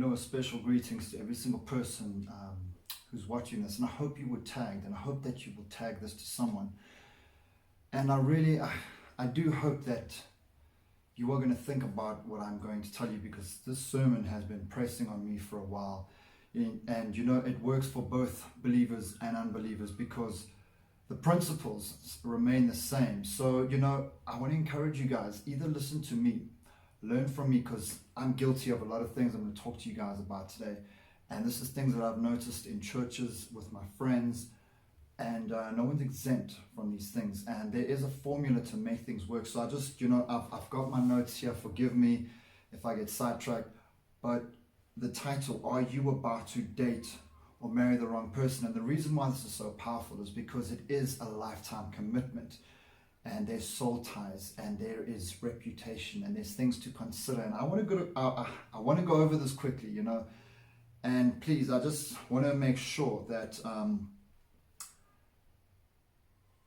a special greetings to every single person who's watching this. And I hope you were tagged, and I hope that you will tag this to someone. And I do hope that you are going to think about what I'm going to tell you, because this sermon has been pressing on me for a while. And it works for both believers and unbelievers, because the principles remain the same. So, I want to encourage you guys, either listen to me, learn from me, because I'm guilty of a lot of things I'm going to talk to you guys about today. And this is things that I've noticed in churches with my friends, and no one's exempt from these things. And there is a formula to make things work. So I just, I've got my notes here. Forgive me if I get sidetracked. But the title, Are You About to Date or Marry the Wrong Person? And the reason why this is so powerful is because it is a lifetime commitment. And there's soul ties, and there is reputation, and there's things to consider. And I want to go over this quickly, And please, I just want to make sure that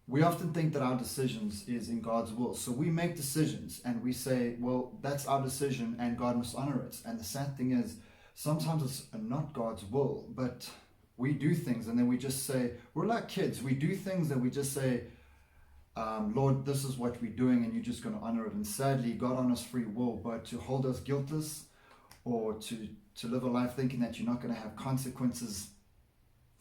we often think that our decisions is in God's will. So we make decisions and we say, well, that's our decision and God must honor it. And the sad thing is, sometimes it's not God's will, but we do things and then we just say, we're like kids. We do things that we just say, Lord, this is what we're doing and you're just going to honor it. And sadly, God honors free will, but to hold us guiltless or to live a life thinking that you're not going to have consequences,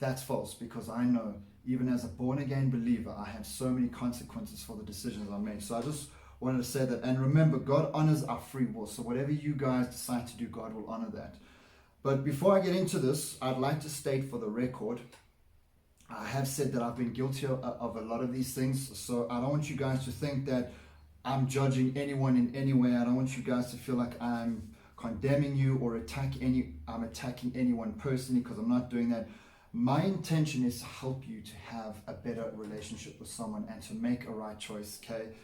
that's false, because I know, even as a born-again believer, I have so many consequences for the decisions I make. So I just wanted to say that. And remember, God honors our free will. So whatever you guys decide to do, God will honor that. But before I get into this, I'd like to state for the record, I have said that I've been guilty of a lot of these things. So I don't want you guys to think that I'm judging anyone in any way. I don't want you guys to feel like I'm condemning you or I'm attacking anyone personally, because I'm not doing that. My intention is to help you to have a better relationship with someone and to make a right choice, okay?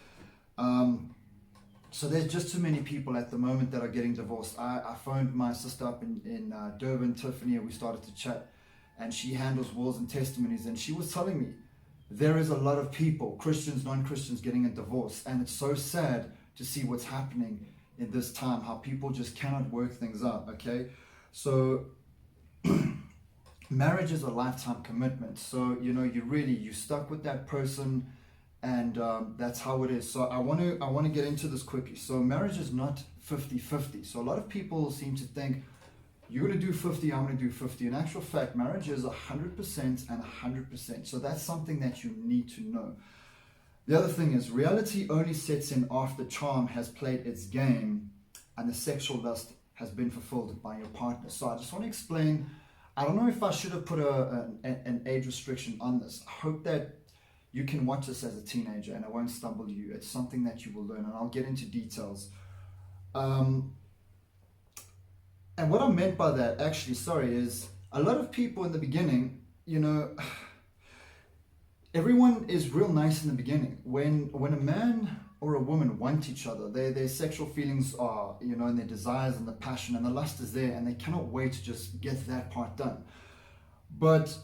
So there's just too many people at the moment that are getting divorced. I phoned my sister up in Durban, Tiffany, and we started to chat, and she handles wills and testimonies, and she was telling me there is a lot of people, Christians, non-Christians, getting a divorce, and it's so sad to see what's happening in this time, how people just cannot work things out, okay? So marriage is a lifetime commitment. So, you're stuck with that person, and that's how it is. So I want to get into this quickly. So marriage is not 50-50. So a lot of people seem to think, you're going to do 50, I'm going to do 50. In actual fact, marriage is 100% and 100%. So that's something that you need to know. The other thing is, reality only sets in after charm has played its game and the sexual lust has been fulfilled by your partner. So I just want to explain. I don't know if I should have put an age restriction on this. I hope that you can watch this as a teenager and it won't stumble you. It's something that you will learn, and I'll get into details. And what I meant by that, actually, is a lot of people in the beginning, everyone is real nice in the beginning. When a man or a woman want each other, their sexual feelings are, and their desires and the passion and the lust is there, and they cannot wait to just get that part done. But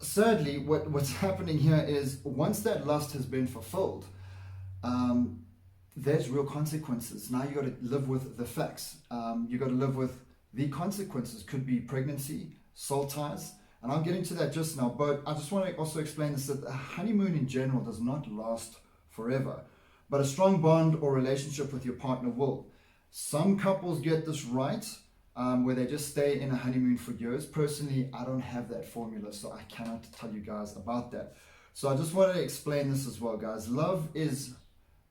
sadly, what's happening here is, once that lust has been fulfilled, there's real consequences. Now you got to live with the facts. You got to live with the consequences. Could be pregnancy, soul ties, and I'll get into that just now. But I just want to also explain this, that a honeymoon in general does not last forever, but a strong bond or relationship with your partner will. Some couples get this right, where they just stay in a honeymoon for years. Personally, I don't have that formula, so I cannot tell you guys about that. So I just wanted to explain this as well, guys. Love is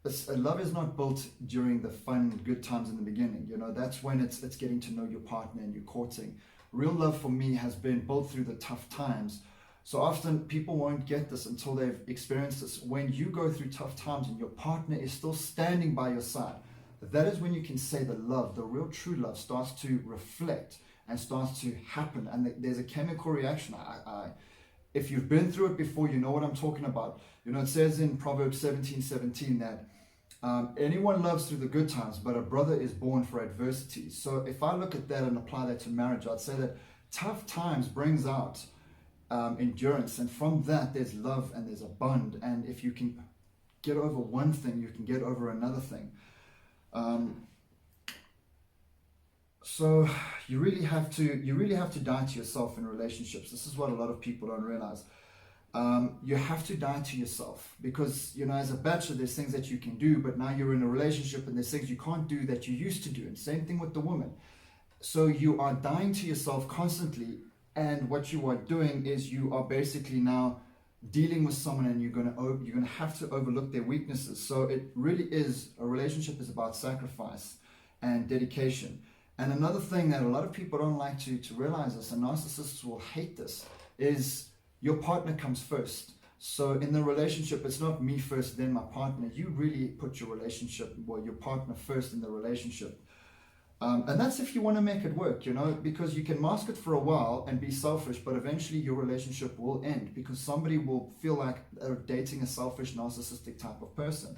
not built during the fun, good times in the beginning. That's when it's getting to know your partner and you're courting. Real love for me has been built through the tough times. So often people won't get this until they've experienced this. When you go through tough times and your partner is still standing by your side, that is when you can say the love, the real true love, starts to reflect and starts to happen. And there's a chemical reaction. If you've been through it before, you know what I'm talking about. It says in Proverbs 17:17 that anyone loves through the good times, but a brother is born for adversity. So if I look at that and apply that to marriage, I'd say that tough times brings out endurance, and from that there's love and there's a bond. And if you can get over one thing, you can get over another thing. So you really have to die to yourself in relationships. This is what a lot of people don't realize. You have to die to yourself because, as a bachelor, there's things that you can do, but now you're in a relationship and there's things you can't do that you used to do. And same thing with the woman. So you are dying to yourself constantly. And what you are doing is you are basically now dealing with someone, and you're gonna have to overlook their weaknesses. So it really is, a relationship is about sacrifice and dedication. And another thing that a lot of people don't like to realize this, and narcissists will hate this, is your partner comes first. So in the relationship, it's not me first, then my partner. You really put your your partner first in the relationship. And that's if you want to make it work, because you can mask it for a while and be selfish, but eventually your relationship will end because somebody will feel like they're dating a selfish, narcissistic type of person.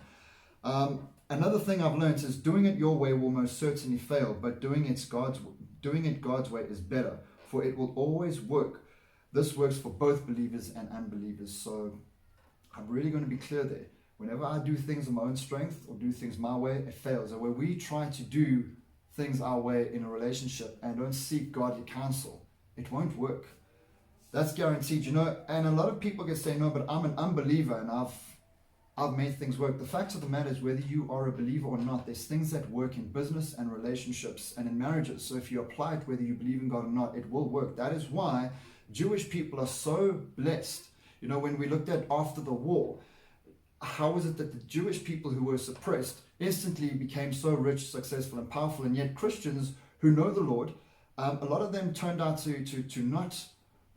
Another thing I've learned is doing it your way will most certainly fail, but doing it God's way is better, for it will always work. This works for both believers and unbelievers. So I'm really going to be clear there. Whenever I do things on my own strength or do things my way, it fails. And when we try to do things our way in a relationship and don't seek godly counsel, it won't work. That's guaranteed, and a lot of people can say, no, but I'm an unbeliever and I've made things work. The fact of the matter is, whether you are a believer or not, there's things that work in business and relationships and in marriages. So if you apply it, whether you believe in God or not, it will work. That is why Jewish people are so blessed. When we looked at after the war, how was it that the Jewish people who were suppressed instantly became so rich, successful, and powerful? And yet Christians who know the Lord, a lot of them turned out to not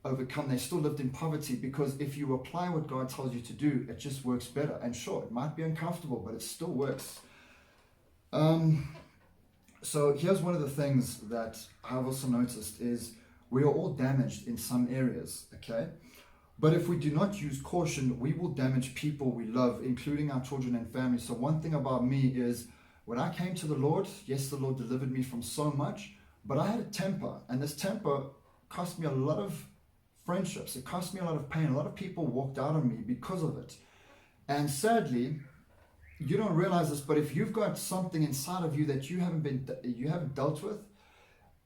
overcome. They still lived in poverty, because if you apply what God tells you to do, it just works better. And sure, it might be uncomfortable, but it still works. So here's one of the things that I've also noticed is we are all damaged in some areas, okay? But if we do not use caution, we will damage people we love, including our children and family. So one thing about me is, when I came to the Lord, yes, the Lord delivered me from so much, but I had a temper, and this temper cost me a lot of friendships. It cost me a lot of pain. A lot of people walked out on me because of it. And sadly, you don't realize this, but if you've got something inside of you that you haven't dealt with,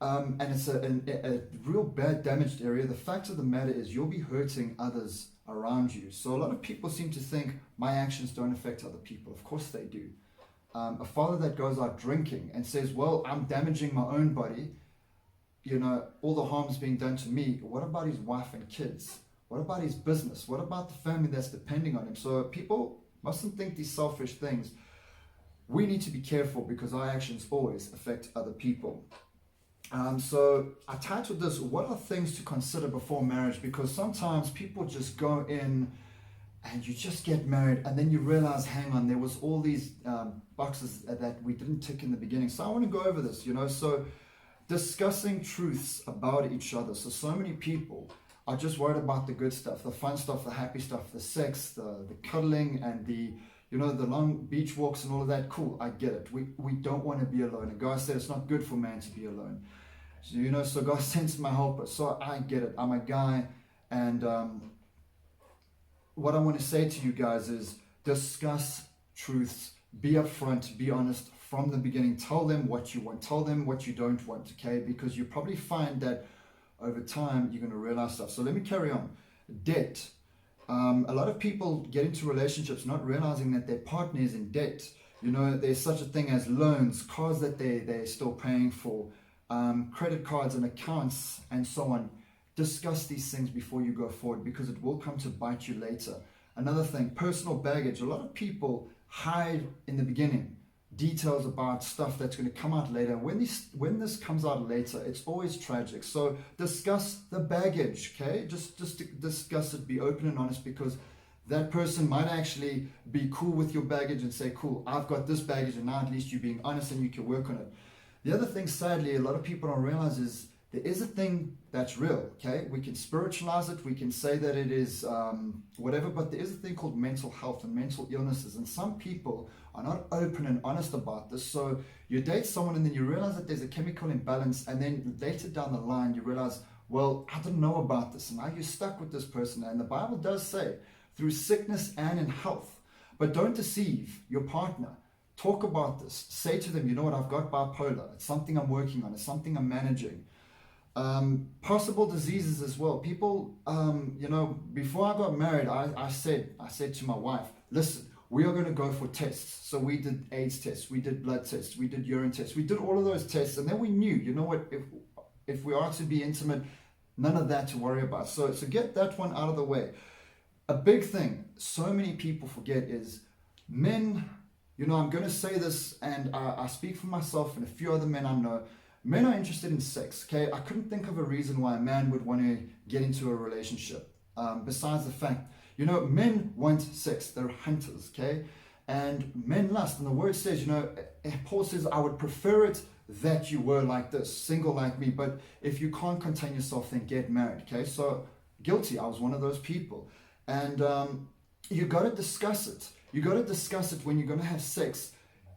and it's a real bad damaged area, the fact of the matter is you'll be hurting others around you. So a lot of people seem to think my actions don't affect other people. Of course they do. A father that goes out drinking and says, well, I'm damaging my own body, all the harm's being done to me. What about his wife and kids? What about his business? What about the family that's depending on him? So people mustn't think these selfish things. We need to be careful, because our actions always affect other people. So I titled this, what are things to consider before marriage? Because sometimes people just go in and you just get married, and then you realize, hang on, there was all these boxes that we didn't tick in the beginning. So I want to go over this, so discussing truths about each other. So many people are just worried about the good stuff, the fun stuff, the happy stuff, the sex, the cuddling, and the long beach walks and all of that. Cool, I get it. We don't want to be alone. And God said it's not good for man to be alone. So, so God sends my helper. So I get it. I'm a guy. And what I want to say to you guys is, discuss truths. Be upfront, be honest from the beginning. Tell them what you want. Tell them what you don't want, okay? Because you probably find that over time you're going to realize stuff. So let me carry on. Debt. A lot of people get into relationships not realizing that their partner is in debt. There's such a thing as loans, cars that they're still paying for, credit cards and accounts, and so on. Discuss these things before you go forward, because it will come to bite you later. Another thing, personal baggage. A lot of people hide in the beginning details about stuff that's going to come out later. When this comes out later, it's always tragic. So discuss the baggage, okay? Just discuss it, be open and honest, because that person might actually be cool with your baggage and say, cool, I've got this baggage, and now at least you're being honest and you can work on it. The other thing, sadly, a lot of people don't realize is there is a thing that's real, okay? We can spiritualize it, we can say that it is whatever, but there is a thing called mental health and mental illnesses, and some people are not open and honest about this. So you date someone and then you realize that there's a chemical imbalance, and then later down the line you realize, well, I didn't know about this, and now you're stuck with this person. And the Bible does say, through sickness and in health. But don't deceive your partner. Talk about this. Say to them, you know what, I've got bipolar. It's something I'm working on. It's something I'm managing. Possible diseases as well. People, before I got married, I said to my wife, listen, we are going to go for tests. So we did AIDS tests, we did blood tests, we did urine tests, we did all of those tests, and then we knew, you know what, if we are to be intimate, none of that to worry about. So get that one out of the way. A big thing so many people forget is men. I'm going to say this, and I speak for myself and a few other men I know. Men are interested in sex, okay? I couldn't think of a reason why a man would want to get into a relationship. Besides the fact, men want sex. They're hunters, okay? And men lust. And the word says, Paul says, I would prefer it that you were like this, single like me. But if you can't contain yourself, then get married, okay? So guilty. I was one of those people. And you got to discuss it. You got to discuss it when you're going to have sex.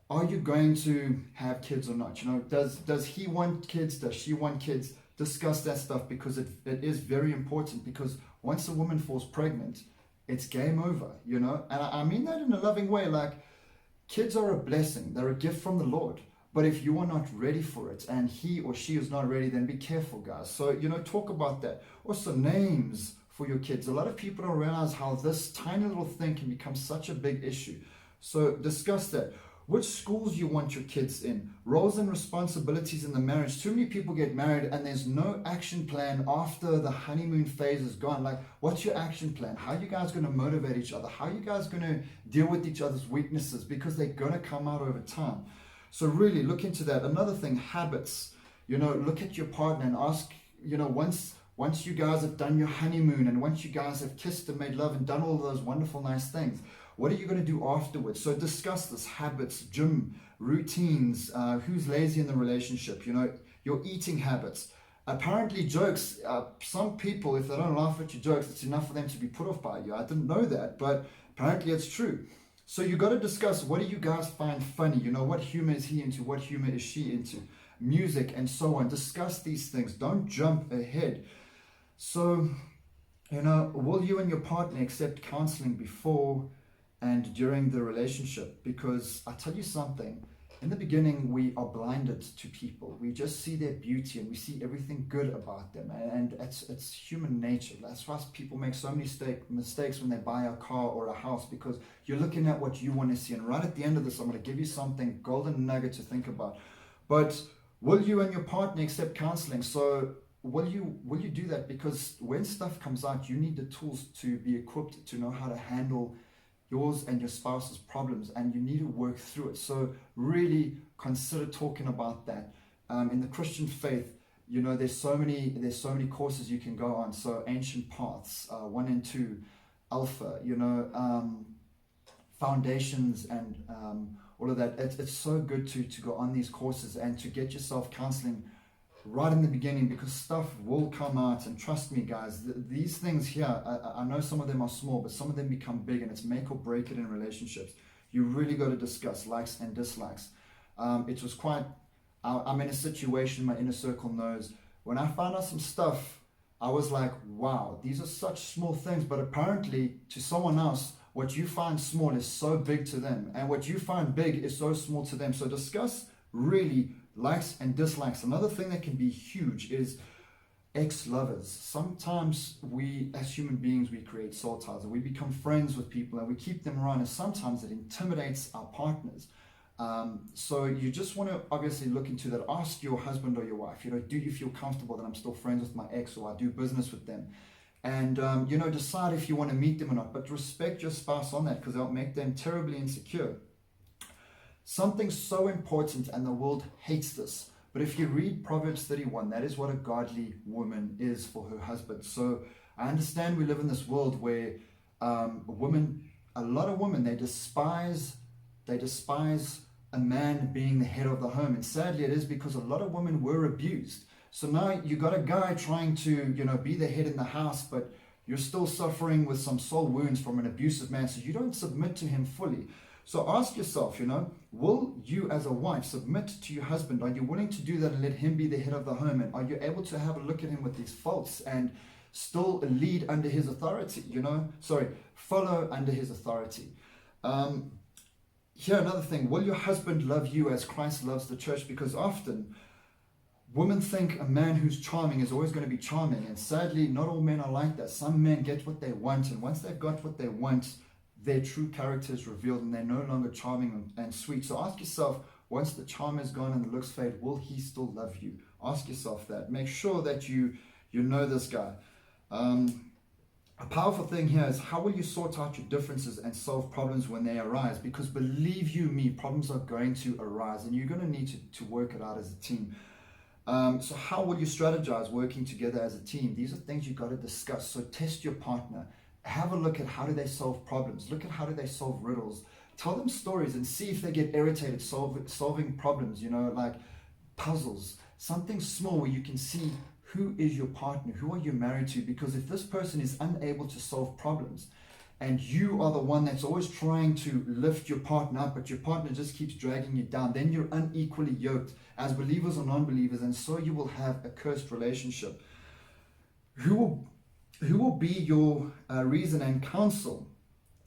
Are you going to have kids or not? Does he want kids? Does she want kids? Discuss that stuff, because it is very important, because once a woman falls pregnant, it's game over, And I mean that in a loving way. Like, kids are a blessing. They're a gift from the Lord. But if you are not ready for it and he or she is not ready, then be careful, guys. So, talk about that. Also, names for your kids. A lot of people don't realize how this tiny little thing can become such a big issue. So discuss that. Which schools you want your kids in, roles and responsibilities in the marriage. Too many people get married and there's no action plan after the honeymoon phase is gone. Like, what's your action plan? How are you guys going to motivate each other? How are you guys going to deal with each other's weaknesses? Because they're going to come out over time. So really look into that. Another thing, habits. Look at your partner and ask, once you guys have done your honeymoon and once you guys have kissed and made love and done all those wonderful, nice things, what are you going to do afterwards? So discuss this, habits, gym, routines, who's lazy in the relationship, your eating habits. Apparently jokes, some people, if they don't laugh at your jokes, it's enough for them to be put off by you. I didn't know that, but apparently it's true. So you got to discuss, what do you guys find funny? What humor is he into? What humor is she into? Music and so on. Discuss these things. Don't jump ahead. So, will you and your partner accept counseling before and during the relationship? Because I tell you something, in the beginning, we are blinded to people. We just see their beauty and we see everything good about them. And it's human nature. That's why people make so many mistakes when they buy a car or a house, because you're looking at what you want to see. And right at the end of this, I'm going to give you something, golden nugget to think about. But will you and your partner accept counseling? So will you do that? Because when stuff comes out, you need the tools to be equipped to know how to handle yours and your spouse's problems, and you need to work through it. So really consider talking about that. In the Christian faith, there's so many courses you can go on. So Ancient Paths, 1 and 2, Alpha, Foundations, and all of that. It's so good to go on these courses and to get yourself counseling right in the beginning, because stuff will come out. And trust me, guys, these things here, I know some of them are small, but some of them become big, and it's make or break it in relationships. You really got to discuss likes and dislikes. It was quite, I'm in a situation, my inner circle knows, when I found out some stuff, I was like, wow, these are such small things, but apparently to someone else, what you find small is so big to them, and what you find big is so small to them. So discuss really likes and dislikes. Another thing that can be huge is ex-lovers. Sometimes we, as human beings, we create soul ties, and we become friends with people and we keep them around, and sometimes it intimidates our partners. So you just want to obviously look into that. Ask your husband or your wife, do you feel comfortable that I'm still friends with my ex, or I do business with them? And decide if you want to meet them or not, but respect your spouse on that, because they'll make them terribly insecure. Something so important, and the world hates this, but if you read Proverbs 31, that is what a godly woman is for her husband. So I understand we live in this world where a lot of women, they despise a man being the head of the home. And sadly, it is because a lot of women were abused. So now you got a guy trying to, be the head in the house, but you're still suffering with some soul wounds from an abusive man. So you don't submit to him fully. So ask yourself, will you as a wife submit to your husband? Are you willing to do that and let him be the head of the home? And are you able to have a look at him with his faults and still lead under his authority, follow under his authority? here another thing, will your husband love you as Christ loves the church? Because often women think a man who's charming is always going to be charming, and sadly not all men are like that. Some men get what they want, and once they've got what they want, their true character is revealed and they're no longer charming and sweet. So ask yourself, once the charm is gone and the looks fade, will he still love you? Ask yourself that. Make sure that you know this guy. A powerful thing here is, how will you sort out your differences and solve problems when they arise? Because believe you me, problems are going to arise and you're going to need to work it out as a team. So how will you strategize working together as a team? These are things you've got to discuss. So test your partner. Have a look at how do they solve problems. Look at how do they solve riddles. Tell them stories and see if they get irritated solving problems, like puzzles. Something small where you can see who is your partner, who are you married to? Because if this person is unable to solve problems and you are the one that's always trying to lift your partner up, but your partner just keeps dragging you down, then you're unequally yoked as believers or non-believers, and so you will have a cursed relationship. Who will be your reason and counsel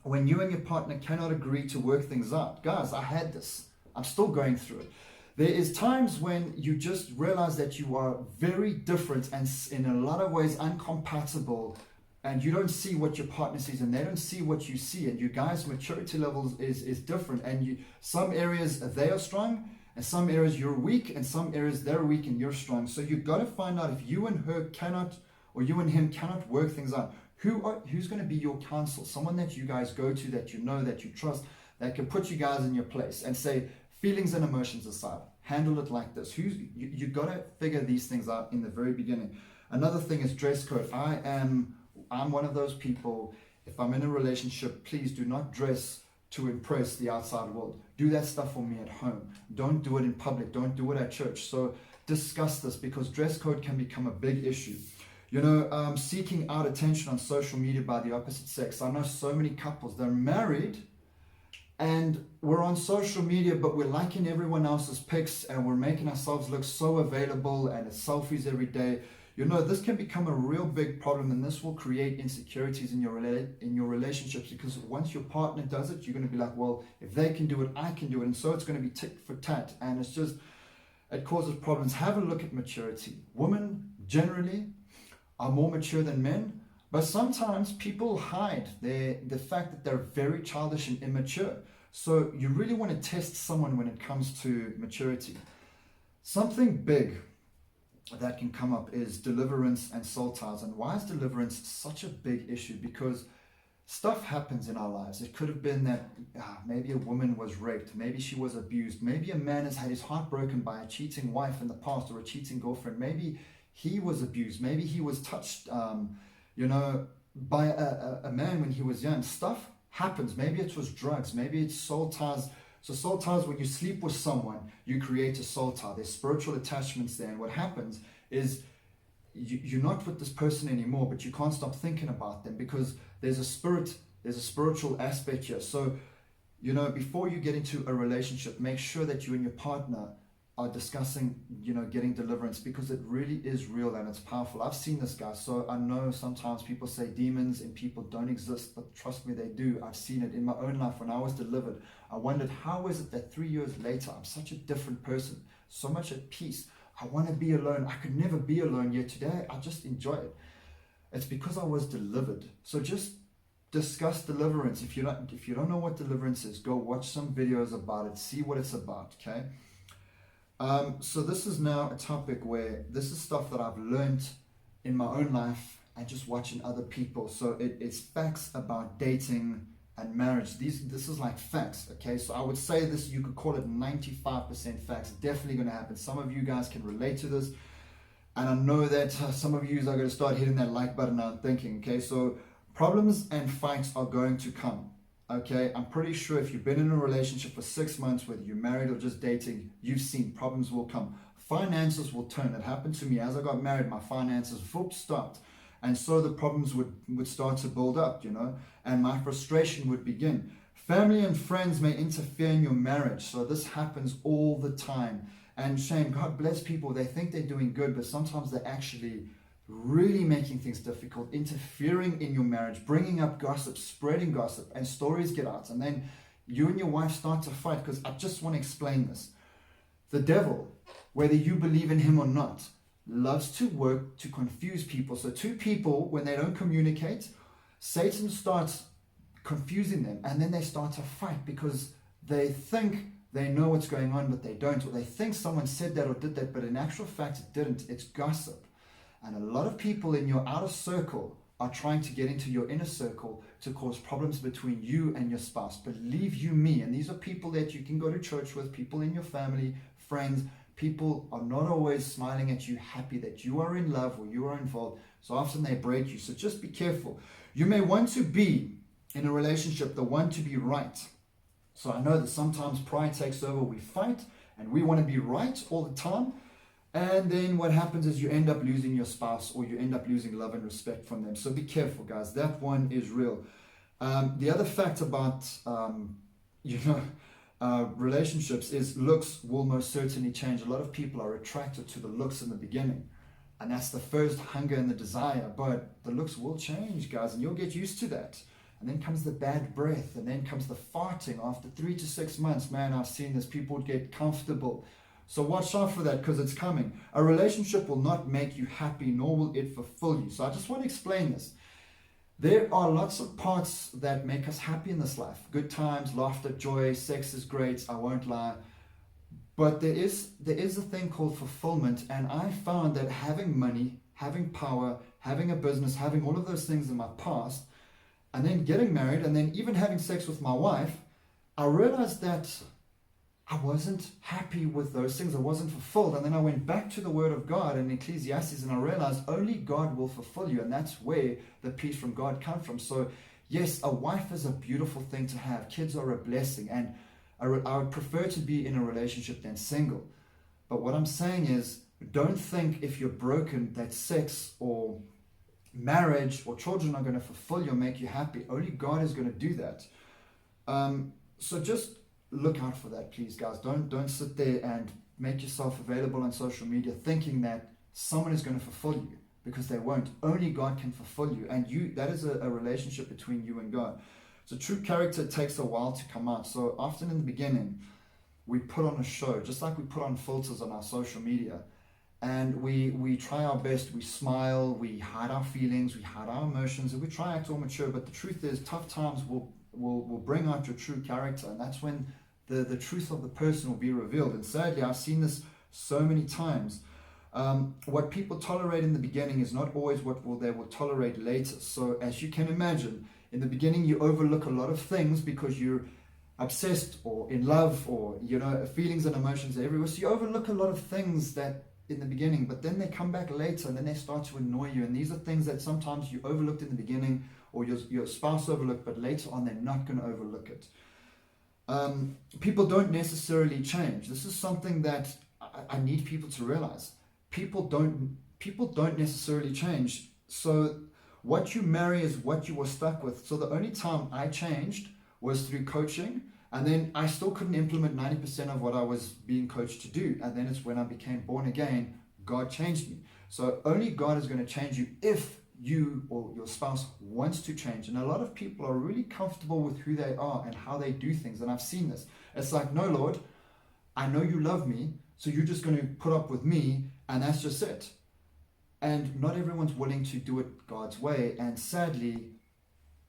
when you and your partner cannot agree to work things out? Guys, I had this. I'm still going through it. There is times when you just realize that you are very different and in a lot of ways incompatible, and you don't see what your partner sees and they don't see what you see, and you guys' maturity levels is different, and some areas they are strong and some areas you're weak, and some areas they're weak and you're strong. So you've got to find out if you and her cannot, or you and him cannot work things out. Who's going to be your counsel? Someone that you guys go to, that you know, that you trust, that can put you guys in your place and say, feelings and emotions aside, handle it like this. You got to figure these things out in the very beginning. Another thing is dress code. I'm one of those people. If I'm in a relationship, please do not dress to impress the outside world. Do that stuff for me at home. Don't do it in public. Don't do it at church. So discuss this, because dress code can become a big issue. Seeking out attention on social media by the opposite sex. I know so many couples, they're married and we're on social media, but we're liking everyone else's pics and we're making ourselves look so available, and it's selfies every day. This can become a real big problem, and this will create insecurities in your relationships, because once your partner does it, you're going to be like, well, if they can do it, I can do it. And so it's going to be tit for tat, and it causes problems. Have a look at maturity. Women generally are more mature than men, but sometimes people hide the fact that they're very childish and immature. So you really want to test someone when it comes to maturity. Something big that can come up is deliverance and soul ties. And why is deliverance such a big issue? Because stuff happens in our lives. It could have been that maybe a woman was raped, maybe she was abused, maybe a man has had his heart broken by a cheating wife in the past, or a cheating girlfriend, maybe he was abused, maybe he was touched by a man when he was young. Stuff happens. Maybe it was drugs, maybe it's soul ties. So soul ties, when you sleep with someone, you create a soul tie. There's spiritual attachments there, and what happens is you're not with this person anymore, but you can't stop thinking about them because there's a spiritual aspect here. So before you get into a relationship, make sure that you and your partner are discussing, getting deliverance, because it really is real and it's powerful. I've seen this, guys. So I know sometimes people say demons and people don't exist, but trust me, they do. I've seen it in my own life. When I was delivered, I wondered, how is it that 3 years later, I'm such a different person, so much at peace. I want to be alone. I could never be alone, yet today I just enjoy it. It's because I was delivered. So just discuss deliverance. If you don't know what deliverance is, go watch some videos about it, see what it's about, okay? So this is now a topic where this is stuff that I've learned in my own life and just watching other people. So it's facts about dating and marriage. This is like facts, okay? So I would say this, you could call it 95% facts. Definitely going to happen. Some of you guys can relate to this, and I know that some of you are going to start hitting that like button now and thinking, okay, so problems and fights are going to come. Okay, I'm pretty sure if you've been in a relationship for 6 months, whether you're married or just dating, you've seen problems will come. Finances will turn. It happened to me. As I got married, my finances stopped. And so the problems would start to build up, and my frustration would begin. Family and friends may interfere in your marriage. So this happens all the time. And Shane, God bless people. They think they're doing good, but sometimes they're actually really making things difficult, interfering in your marriage, bringing up gossip, spreading gossip, and stories get out. And then you and your wife start to fight, because I just want to explain this. The devil, whether you believe in him or not, loves to work to confuse people. So two people, when they don't communicate, Satan starts confusing them, and then they start to fight because they think they know what's going on, but they don't, or they think someone said that or did that, but in actual fact it didn't. It's gossip. And a lot of people in your outer circle are trying to get into your inner circle to cause problems between you and your spouse. Believe you me, and these are people that you can go to church with, people in your family, friends. People are not always smiling at you, happy that you are in love or you are involved. So often they break you. So just be careful. You may want to be in a relationship, the one to be right. So I know that sometimes pride takes over. We fight and we want to be right all the time. And then what happens is you end up losing your spouse, or you end up losing love and respect from them. So be careful, guys. That one is real. The other fact about, relationships is looks will most certainly change. A lot of people are attracted to the looks in the beginning. And that's the first hunger and the desire. But the looks will change, guys, and you'll get used to that. And then comes the bad breath, and then comes the farting after 3 to 6 months. Man, I've seen this. People get comfortable. So watch out for that, because it's coming. A relationship will not make you happy, nor will it fulfill you. So I just want to explain this. There are lots of parts that make us happy in this life. Good times, laughter, joy, sex is great, I won't lie. But there is a thing called fulfillment, and I found that having money, having power, having a business, having all of those things in my past, and then getting married, and then even having sex with my wife, I realized that I wasn't happy with those things. I wasn't fulfilled. And then I went back to the Word of God in Ecclesiastes, and I realized only God will fulfill you. And that's where the peace from God comes from. So yes, a wife is a beautiful thing to have. Kids are a blessing. And I would prefer to be in a relationship than single. But what I'm saying is, don't think if you're broken that sex or marriage or children are going to fulfill you or make you happy. Only God is going to do that. So just look out for that, please, guys. Don't sit there and make yourself available on social media thinking that someone is going to fulfill you, because they won't. Only God can fulfill you, and that is a relationship between you and God. So true character takes a while to come out. So often in the beginning, we put on a show, just like we put on filters on our social media, and we try our best. We smile, we hide our feelings, we hide our emotions, and we try to act all mature. But the truth is, tough times will bring out your true character, and that's when the truth of the person will be revealed. And sadly, I've seen this so many times. What people tolerate in the beginning is not always what they will tolerate later. So as you can imagine, in the beginning you overlook a lot of things because you're obsessed or in love, or feelings and emotions are everywhere. So you overlook a lot of things that in the beginning, but then they come back later and then they start to annoy you. And these are things that sometimes you overlooked in the beginning, or your spouse overlooked, but later on they're not going to overlook it. People don't necessarily change. This is something that I need people to realize. People don't necessarily change. So what you marry is what you were stuck with. So the only time I changed was through coaching, and then I still couldn't implement 90% of what I was being coached to do. And then it's when I became born again, God changed me. So only God is going to change you if you or your spouse wants to change. And a lot of people are really comfortable with who they are and how they do things. And I've seen this. It's like, no, Lord, I know you love me, so you're just going to put up with me, and that's just it. And not everyone's willing to do it God's way. And sadly,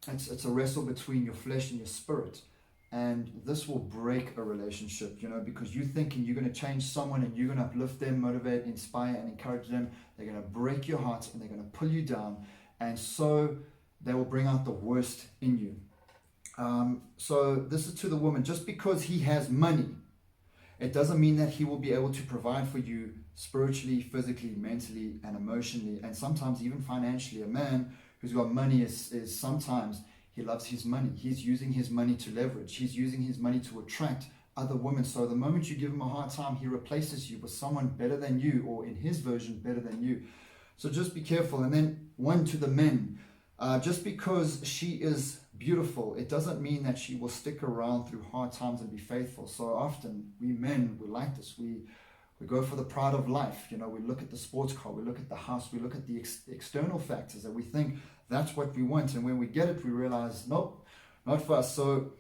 it's a wrestle between your flesh and your spirit. And this will break a relationship, because you're thinking you're going to change someone and you're going to uplift them, motivate, inspire, and encourage them. They're going to break your heart and they're going to pull you down. And so they will bring out the worst in you. So this is to the woman. Just because he has money, it doesn't mean that he will be able to provide for you spiritually, physically, mentally, and emotionally, and sometimes even financially. A man who's got money is sometimes he loves his money. He's using his money to leverage. He's using his money to attract other women. So the moment you give him a hard time, he replaces you with someone better than you, or in his version, better than you. So just be careful. And then one to the men. Just because she is beautiful, it doesn't mean that she will stick around through hard times and be faithful. So often, we men, we like this. We go for the pride of life. We look at the sports car, we look at the house, we look at the external factors that we think that's what we want. And when we get it, we realize, nope, not for us. So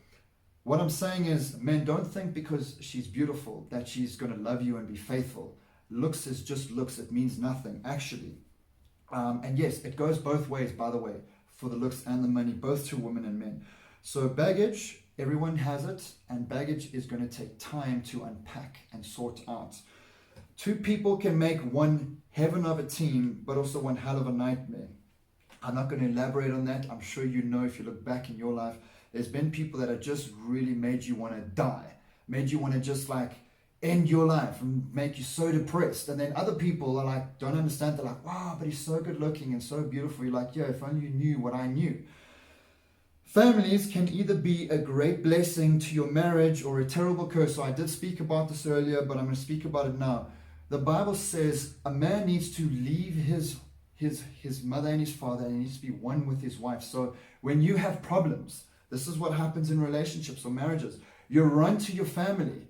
What I'm saying is, men, don't think because she's beautiful that she's going to love you and be faithful. Looks is just looks. It means nothing, actually. And yes, it goes both ways, by the way, for the looks and the money, both to women and men. So baggage, everyone has it, and baggage is going to take time to unpack and sort out. Two people can make one heaven of a team, but also one hell of a nightmare. I'm not going to elaborate on that. I'm sure you know, if you look back in your life, there's been people that have just really made you want to die, made you want to just like end your life and make you so depressed. And then other people are like, don't understand. They're like, wow, but he's so good looking and so beautiful. You're like, yeah, if only you knew what I knew. Families can either be a great blessing to your marriage or a terrible curse. So I did speak about this earlier, but I'm going to speak about it now. The Bible says a man needs to leave his mother and his father, and he needs to be one with his wife. So when you have problems, this is what happens in relationships or marriages. You run to your family,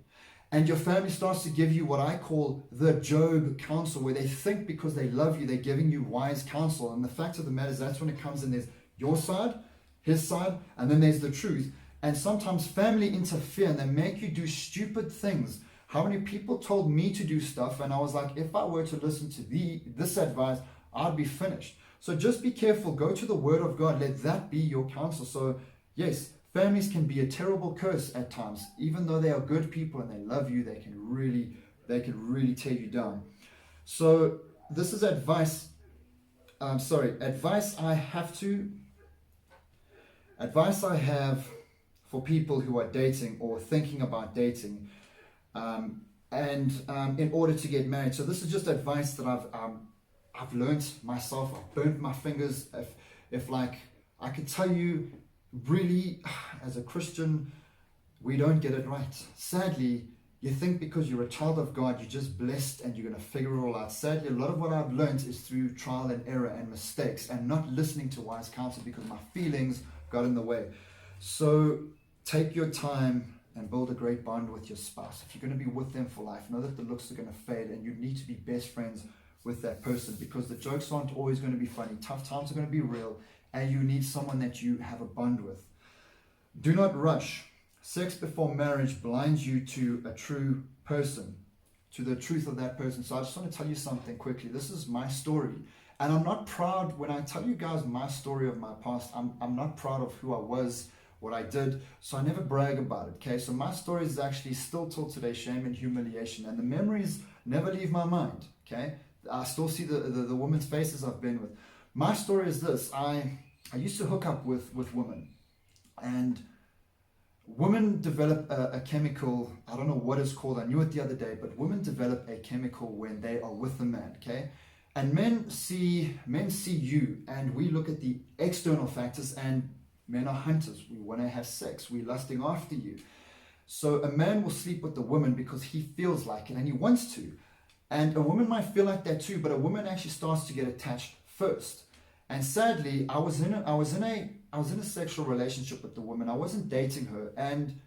and your family starts to give you what I call the Job counsel, where they think because they love you, they're giving you wise counsel. And the fact of the matter is, that's when it comes in. There's your side, his side, and then there's the truth. And sometimes family interfere and they make you do stupid things. How many people told me to do stuff, and I was like, if I were to listen to this advice, I'd be finished. So just be careful. Go to the Word of God. Let that be your counsel. So yes, families can be a terrible curse at times. Even though they are good people and they love you, they can really tear you down. So this is advice. Advice I have for people who are dating or thinking about dating, in order to get married. So this is just advice that I've learned myself. I've burnt my fingers. If like I could tell you, really, as a Christian, we don't get it right. Sadly, you think because you're a child of God, you're just blessed and you're going to figure it all out. Sadly, a lot of what I've learned is through trial and error and mistakes and not listening to wise counsel because my feelings got in the way. So take your time and build a great bond with your spouse. If you're going to be with them for life, know that the looks are going to fade, and you need to be best friends with that person, because the jokes aren't always going to be funny. Tough times are going to be real, and you need someone that you have a bond with. Do not rush. Sex before marriage blinds you to a true person, to the truth of that person. So I just want to tell you something quickly. This is my story, and I'm not proud when I tell you guys my story of my past. I'm not proud of who I was, what I did, so I never brag about it. Okay, so my story is actually still till today shame and humiliation, and the memories never leave my mind. Okay, I still see the women's faces I've been with. My story is this: I used to hook up with women, and women develop a chemical. I don't know what it's called. I knew it the other day, but women develop a chemical when they are with a man. Okay, and men see you, and we look at the external factors, and men are hunters. We want to have sex. We're lusting after you. So a man will sleep with the woman because he feels like it and he wants to. And a woman might feel like that too, but a woman actually starts to get attached first. And sadly, I was in a sexual relationship with the woman. I wasn't dating her, and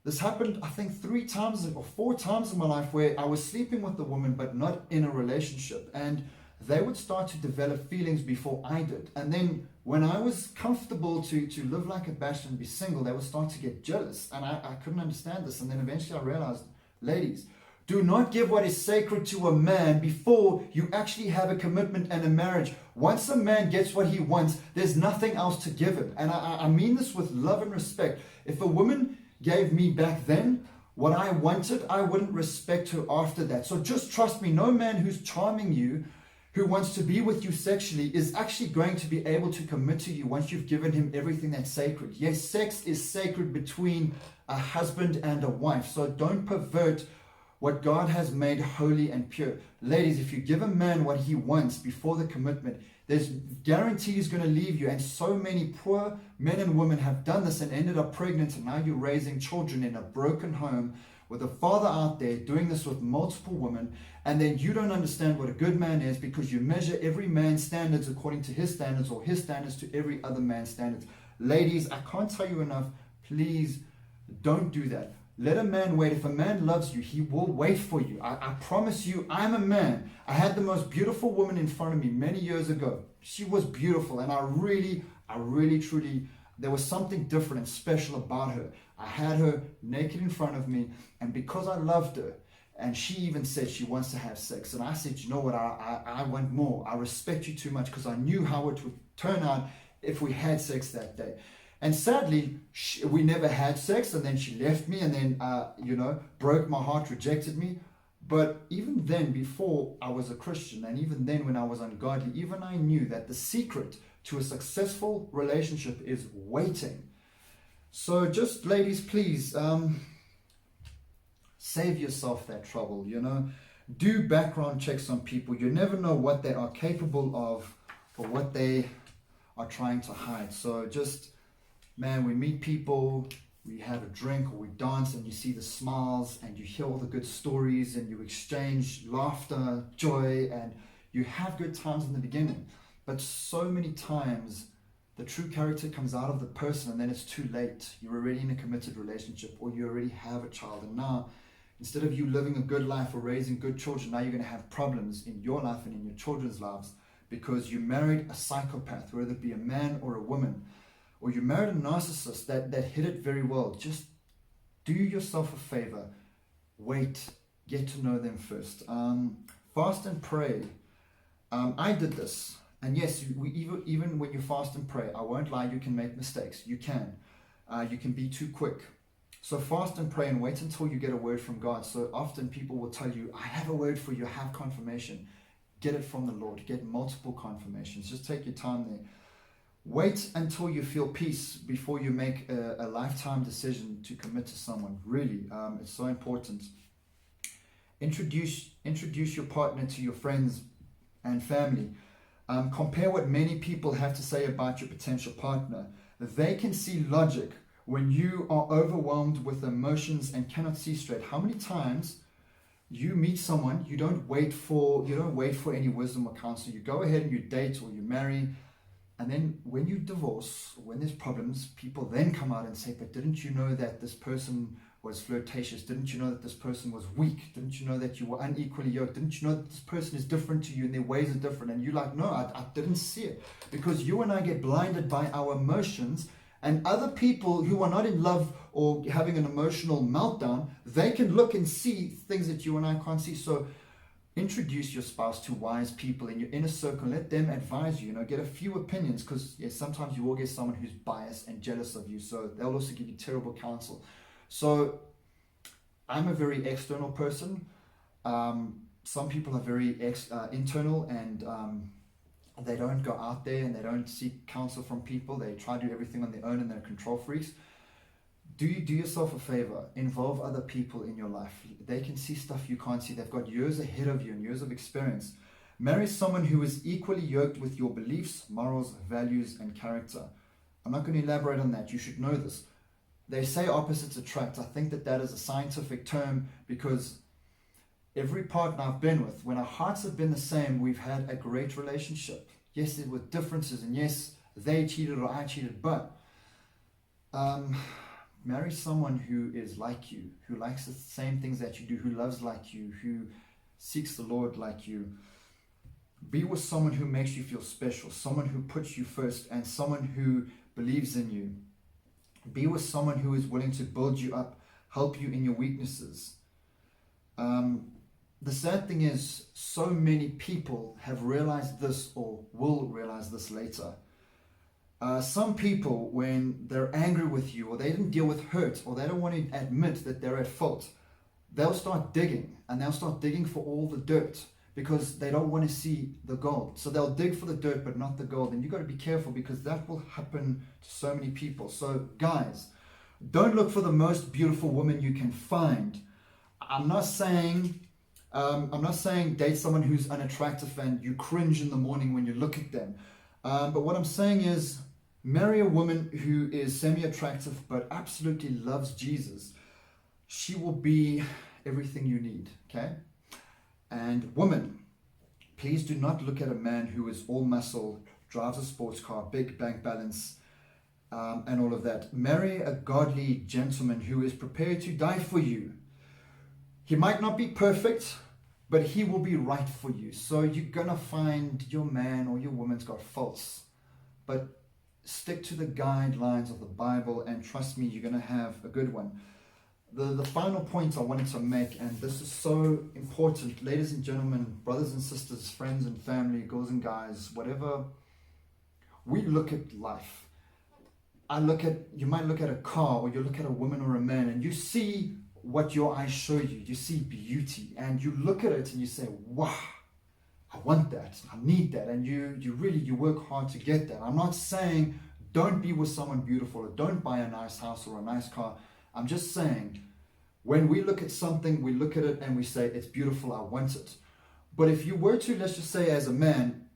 this happened, I think, 3 times or 4 times in my life, where I was sleeping with the woman but not in a relationship. And they would start to develop feelings before I did. And then when I was comfortable to live like a bachelor and be single, they would start to get jealous. And I couldn't understand this. And then eventually I realized, ladies, do not give what is sacred to a man before you actually have a commitment and a marriage. Once a man gets what he wants, there's nothing else to give him. And I mean this with love and respect. If a woman gave me back then what I wanted, I wouldn't respect her after that. So just trust me, no man who's charming you, who wants to be with you sexually, is actually going to be able to commit to you once you've given him everything that's sacred. Yes, sex is sacred between a husband and a wife. So don't pervert what God has made holy and pure. Ladies, if you give a man what he wants before the commitment, there's guarantee he's going to leave you. And so many poor men and women have done this and ended up pregnant, and now you're raising children in a broken home with a father out there doing this with multiple women. And then you don't understand what a good man is because you measure every man's standards according to his standards, or his standards to every other man's standards. Ladies, I can't tell you enough, please don't do that. Let a man wait. If a man loves you, he will wait for you. I promise you, I'm a man. I had the most beautiful woman in front of me many years ago. She was beautiful, and I really, truly, there was something different and special about her. I had her naked in front of me, and because I loved her, and she even said she wants to have sex, and I said, you know what, I want more. I respect you too much, because I knew how it would turn out if we had sex that day. And sadly, we never had sex, and then she left me, and then, broke my heart, rejected me. But even then, before I was a Christian, and even then when I was ungodly, even I knew that the secret to a successful relationship is waiting. So just, ladies, please, save yourself that trouble, Do background checks on people. You never know what they are capable of or what they are trying to hide. So just, man, we meet people, we have a drink or we dance, and you see the smiles and you hear all the good stories and you exchange laughter, joy, and you have good times in the beginning. But so many times the true character comes out of the person, and then it's too late. You're already in a committed relationship, or you already have a child, and now instead of you living a good life or raising good children, now you're going to have problems in your life and in your children's lives because you married a psychopath, whether it be a man or a woman. Or you married a narcissist that hid it very well. Just do yourself a favor. Wait. Get to know them first. Fast and pray. I did this. And yes, even when you fast and pray, I won't lie, you can make mistakes. You can. You can be too quick. So fast and pray and wait until you get a word from God. So often people will tell you, I have a word for you, have confirmation. Get it from the Lord. Get multiple confirmations. Just take your time there. Wait until you feel peace before you make a lifetime decision to commit to someone. Really, it's so important. Introduce your partner to your friends and family. Compare what many people have to say about your potential partner. They can see logic when you are overwhelmed with emotions and cannot see straight. How many times you meet someone, you don't wait for any wisdom or counsel. You go ahead and you date or you marry. And then when you divorce, when there's problems, people then come out and say, but didn't you know that this person was flirtatious? Didn't you know that this person was weak? Didn't you know that you were unequally yoked? Didn't you know that this person is different to you and their ways are different? And you're like, no, I didn't see it. Because you and I get blinded by our emotions, and other people who are not in love or having an emotional meltdown, they can look and see things that you and I can't see. So introduce your spouse to wise people in your inner circle. Let them advise you. Get a few opinions, because sometimes you will get someone who's biased and jealous of you. So they'll also give you terrible counsel. So I'm a very external person. Some people are very internal, and they don't go out there and they don't seek counsel from people. They try to do everything on their own, and they're control freaks. Do yourself a favor. Involve other people in your life. They can see stuff you can't see. They've got years ahead of you and years of experience. Marry someone who is equally yoked with your beliefs, morals, values, and character. I'm not going to elaborate on that. You should know this. They say opposites attract. I think that is a scientific term, because every partner I've been with, when our hearts have been the same, we've had a great relationship. Yes, there were differences, and yes, they cheated or I cheated, but marry someone who is like you, who likes the same things that you do, who loves like you, who seeks the Lord like you. Be with someone who makes you feel special, someone who puts you first, and someone who believes in you. Be with someone who is willing to build you up, help you in your weaknesses. The sad thing is, so many people have realized this or will realize this later. Some people, when they're angry with you, or they didn't deal with hurt, or they don't want to admit that they're at fault, they'll start digging, and they'll start digging for all the dirt, because they don't want to see the gold. So they'll dig for the dirt, but not the gold. And you've got to be careful, because that will happen to so many people. So guys, don't look for the most beautiful woman you can find. I'm not saying date someone who's unattractive and you cringe in the morning when you look at them. But what I'm saying is, marry a woman who is semi-attractive but absolutely loves Jesus. She will be everything you need, okay? And woman, please do not look at a man who is all muscle, drives a sports car, big bank balance, and all of that. Marry a godly gentleman who is prepared to die for you. He might not be perfect, but he will be right for you. So you're going to find your man or your woman's got faults, but stick to the guidelines of the Bible, and trust me, you're going to have a good one. The final point I wanted to make, and this is so important, ladies and gentlemen, brothers and sisters, friends and family, girls and guys, whatever, we look at life. You might look at a car, or you look at a woman or a man, and you see what your eyes show you. You see beauty, and you look at it and you say, wow, I want that, I need that, and you work hard to get that. I'm not saying don't be with someone beautiful, or don't buy a nice house or a nice car. I'm just saying, when we look at something, we look at it and we say, it's beautiful, I want it. But if you were to, let's just say as a man,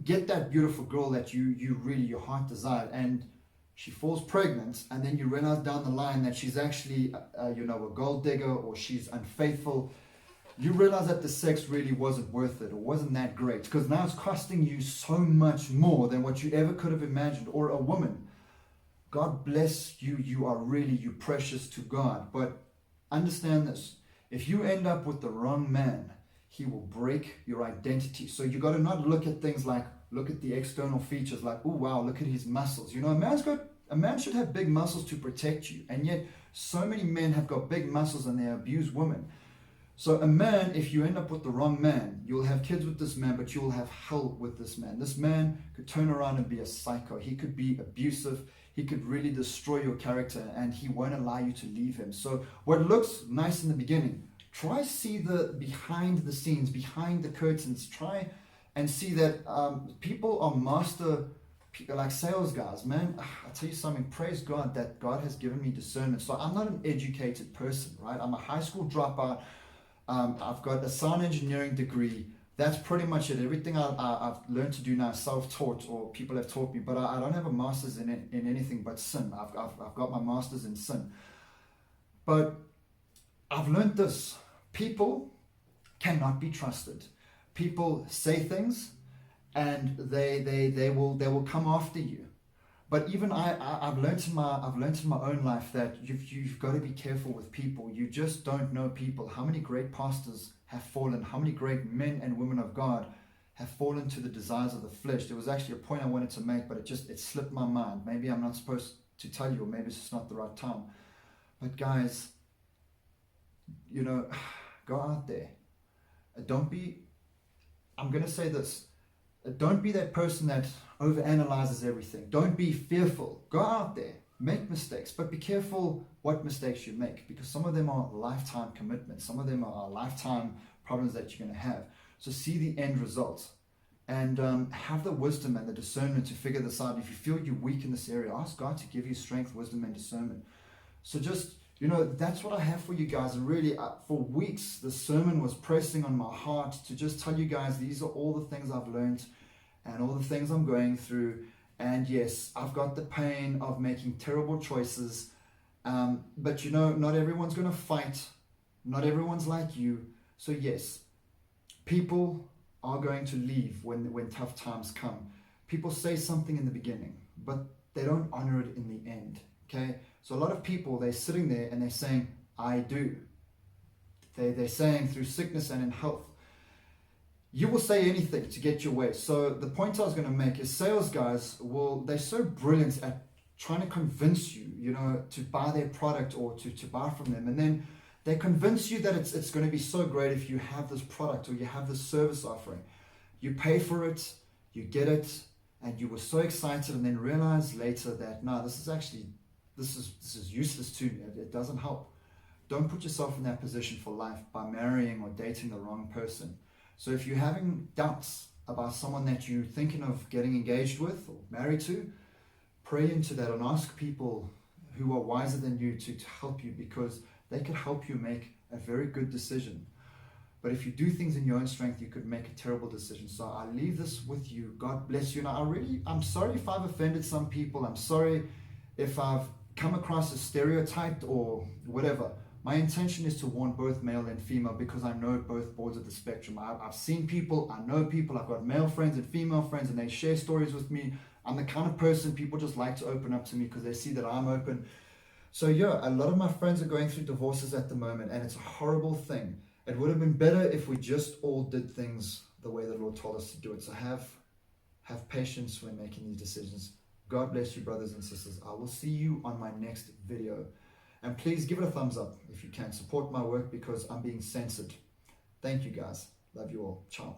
get that beautiful girl that your heart desired, and she falls pregnant, and then you realize down the line that she's actually, a gold digger, or she's unfaithful, you realize that the sex really wasn't worth it, or wasn't that great, because now it's costing you so much more than what you ever could have imagined. Or a woman, God bless you, you're precious to God, but understand this, if you end up with the wrong man, he will break your identity. So you got to not look at things like, look at the external features, like, oh wow, look at his muscles. A man should have big muscles to protect you, and yet so many men have got big muscles and they abuse women. So a man, if you end up with the wrong man, you'll have kids with this man, but you'll have hell with this man. This man could turn around and be a psycho. He could be abusive. He could really destroy your character, and he won't allow you to leave him. So what looks nice in the beginning, try see the behind the scenes, behind the curtains. Try and see that people are like sales guys, man. I'll tell you something, praise God that God has given me discernment. So I'm not an educated person, right? I'm a high school dropout. I've got a sound engineering degree. That's pretty much it. Everything I've learned to do now, self-taught, or people have taught me. But I don't have a master's in anything but sin. I've got my master's in sin. But I've learned this. People cannot be trusted. People say things, and they will come after you. But even I've learned in my own life that you've got to be careful with people. You just don't know people. How many great pastors have fallen? How many great men and women of God have fallen to the desires of the flesh? There was actually a point I wanted to make, but it slipped my mind. Maybe I'm not supposed to tell you, or maybe it's just not the right time. But guys, go out there. I'm going to say this. Don't be that person that overanalyzes everything. Don't be fearful. Go out there, make mistakes, but be careful what mistakes you make, because some of them are lifetime commitments. Some of them are lifetime problems that you're going to have. So see the end result, and have the wisdom and the discernment to figure this out. If you feel you're weak in this area, ask God to give you strength, wisdom, and discernment. So just, that's what I have for you guys. And really, for weeks, the sermon was pressing on my heart to just tell you guys, these are all the things I've learned and all the things I'm going through. And yes, I've got the pain of making terrible choices. But not everyone's going to fight. Not everyone's like you. So yes, people are going to leave when tough times come. People say something in the beginning, but they don't honor it in the end. Okay? So a lot of people, they're sitting there and they're saying, I do. They're saying through sickness and in health. You will say anything to get your way. So the point I was going to make is sales guys, they're so brilliant at trying to convince you, to buy their product or to buy from them. And then they convince you that it's going to be so great if you have this product or you have this service offering. You pay for it, you get it, and you were so excited, and then realize later that, no, this is useless to me. It doesn't help. Don't put yourself in that position for life by marrying or dating the wrong person. So if you're having doubts about someone that you're thinking of getting engaged with or married to, pray into that and ask people who are wiser than you to help you, because they could help you make a very good decision. But if you do things in your own strength, you could make a terrible decision. So I leave this with you. God bless you. Now, I'm sorry if I've offended some people. I'm sorry if I've come across as stereotyped or whatever. My intention is to warn both male and female, because I know both boards of the spectrum. I've seen people, I know people, I've got male friends and female friends, and they share stories with me. I'm the kind of person people just like to open up to me because they see that I'm open. So yeah, a lot of my friends are going through divorces at the moment, and it's a horrible thing. It would have been better if we just all did things the way the Lord told us to do it. So have patience when making these decisions. God bless you, brothers and sisters. I will see you on my next video. And please give it a thumbs up if you can. Support my work because I'm being censored. Thank you, guys. Love you all. Ciao.